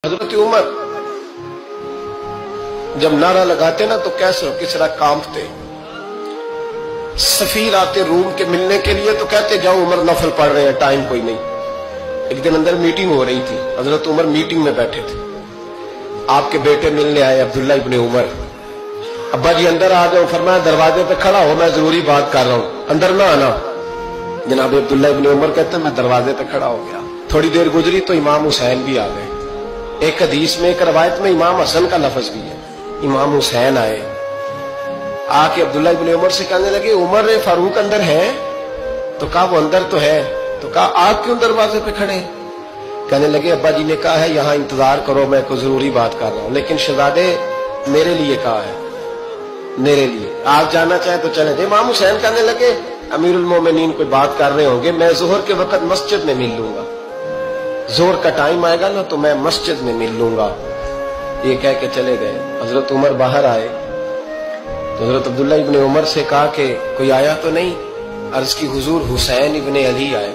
हजरत उमर जब नारा लगाते ना तो कैसे किस तरह कांपते। सफीर आते रूम के मिलने के लिए तो कहते जाओ उमर नफल पढ़ रहे हैं, टाइम कोई नहीं। एक दिन अंदर मीटिंग हो रही थी, हजरत उमर मीटिंग में बैठे थे। आपके बेटे मिलने आए अब्दुल्ला इब्ने उमर। अब्बा जी अंदर आ जाओ, फरमाया दरवाजे पे खड़ा हो, मैं जरूरी बात कर रहा हूं, अंदर ना आना। जनाब अब्दुल्ला इब्ने उमर कहते हैं मैं दरवाजे पे खड़ा हो गया। थोड़ी देर गुजरी तो इमाम हुसैन भी आ गए। एक हदीस में, एक रवायत में इमाम हसन का लफ्ज भी है। इमाम हुसैन आए, आके अब्दुल्ला इब्ने उमर से कहने लगे उमर फारूक अंदर है? तो कहा वो अंदर तो है। तो कहा आप क्यों दरवाजे पे खड़े? कहने लगे अब्बा जी ने कहा है यहाँ इंतजार करो, मैं कोई जरूरी बात कर रहा हूँ, लेकिन शहजादे मेरे लिए कहा है, मेरे लिए आप जाना चाहे तो चले जाए। इमाम हुसैन कहने लगे अमीरुल मोमिनीन कोई बात कर रहे होंगे, मैं जोहर के वक्त मस्जिद में मिल लूंगा, जोहर का टाइम आएगा ना तो मैं मस्जिद में मिल लूंगा। ये कह के चले गए। हजरत उमर बाहर आए तो हजरत अब्दुल्ला इब्ने उमर से कहा कि कोई आया तो नहीं? अर्ज की हुजूर हुसैन इब्ने अली आए,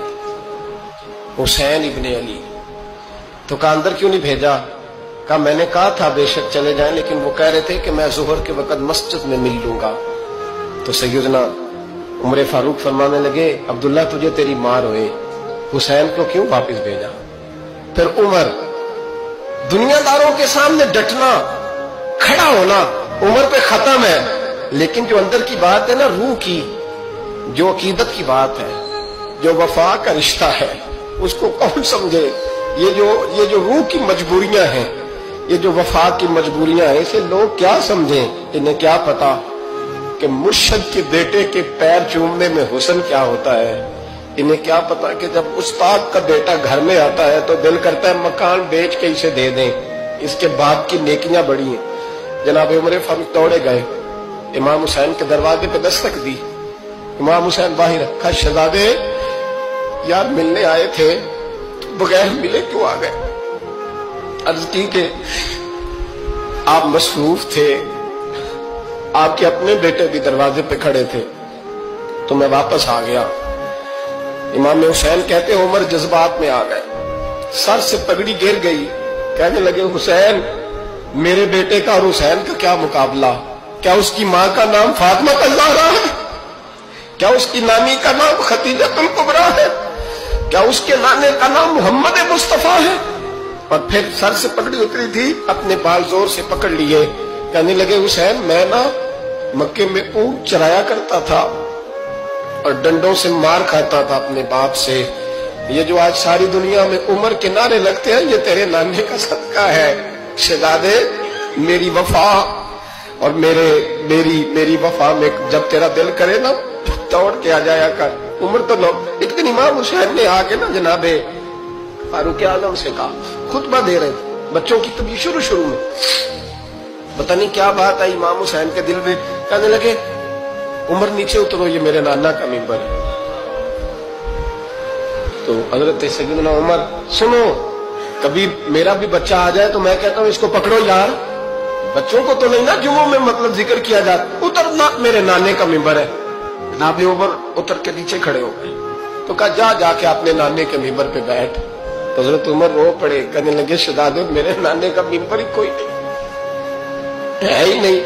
हुसैन इब्ने अली। तो कहा अंदर क्यों नहीं भेजा? कहा मैंने कहा था बेशक चले जाएं, लेकिन वो कह रहे थे कि मैं जोहर के वक्त मस्जिद में मिल लूंगा। तो सैयदना उमर फारूक फरमाने लगे अब्दुल्ला तुझे तेरी मार होए, हुसैन को क्यों वापस भेजा? फिर उमर दुनियादारों के सामने डटना, खड़ा होना उमर पे खत्म है, लेकिन जो अंदर की बात है ना, रूह की, जो अकीदत की बात है, जो वफा का रिश्ता है, उसको कौन समझे? ये जो रूह की मजबूरियां हैं, ये जो वफा की मजबूरियां हैं, इसे लोग क्या समझें? इन्हें क्या पता कि मुर्शिद के बेटे के पैर चूमने में हुस्न क्या होता है? इन्हें क्या पता कि जब उस्ताद का बेटा घर में आता है तो दिल करता है मकान बेच के इसे दे दें, इसके बाप की नेकियां बड़ी हैं। जनाब उमर फारूक दौड़े गए, इमाम हुसैन के दरवाजे पे दस्तक दी। इमाम हुसैन बाहर रखा, शहजादे यार मिलने आए थे तो बगैर मिले क्यों आ गए? अर्ज की कि आप मसरूफ थे, आपके अपने बेटे भी दरवाजे पे खड़े थे, तो मैं वापस आ गया। इमाम हुसैन कहते उमर जज्बात में आ गए, सर से पगड़ी गिर गई। कहने लगे हुसैन मेरे बेटे का और हुसैन का क्या मुकाबला? क्या उसकी माँ का नाम फातिमा ज़हरा है? क्या उसकी नानी का नाम खतीजतुल कुबरा है? क्या उसके नाने का नाम मोहम्मद मुस्तफा है? और फिर सर से पगड़ी उतरी थी, अपने बाल जोर से पकड़ लिए। कहने लगे हुसैन मैं ना मक्के में ऊंट चराया करता था और डंडों से मार खाता था अपने बाप से। ये जो आज सारी दुनिया में उमर के नारे लगते हैं, ये तेरे नाने का सदका है। शहजादे मेरी वफा और मेरी वफा में जब तेरा दिल करे ना दौड़ के आ जाया कर। उमर तो एक दिन इमाम हुसैन ने आके ना जनाबे फारूक आजम से कहा, खुतबा दे रहे थे बच्चों की तभी शुरू में, पता नहीं क्या बात आई इमाम हुसैन के दिल में। कहने लगे उमर नीचे उतरो, ये मेरे नाना का मिंबर है। तो हजरत सैयदना उमर सुनो, कभी मेरा भी बच्चा आ जाए तो मैं कहता हूँ इसको पकड़ो यार, बच्चों को तो नहीं ना जुम्मों में मतलब जिक्र किया जाता, उतरना मेरे नाने का मिंबर है। जनाब उमर उतर के नीचे खड़े हो गए। तो कहा जा जाके अपने नाने के मिंबर पे बैठ। तो हजरत उमर रो पड़े, कहने लगे शहजादे मेरे नाने का मिंबर ही कोई नहीं है ही नहीं,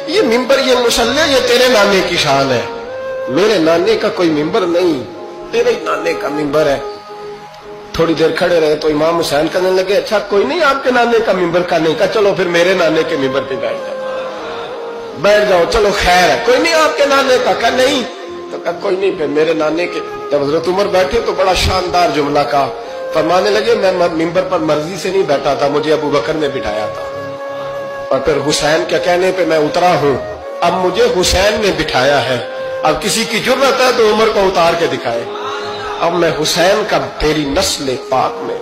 ये मिंबर ये मुसल्ले ये तेरे नाने की शान है, मेरे नाने का कोई मिंबर नहीं, तेरे ही नाने का मिंबर है। थोड़ी देर खड़े रहे तो इमाम हुसैन कहने लगे अच्छा कोई नहीं आपके नाने का मिंबर का नहीं? का चलो फिर मेरे नाने के मिंबर पे बैठ जाओ, चलो खैर है, कोई नहीं आपके नाने का? का नहीं? तो कहा कोई नहीं फिर मेरे नाने के। जब हजरत उमर बैठे तो बड़ा शानदार जुमला का फरमाने लगे मैं मिंबर पर मर्जी से नहीं बैठा था, मुझे अबू बकर ने बिठाया था, और फिर हुसैन के कहने पे मैं उतरा हूं, अब मुझे हुसैन ने बिठाया है। अब किसी की जुर्रत है तो उमर को उतार के दिखाए, अब मैं हुसैन का तेरी नस्ल पाक में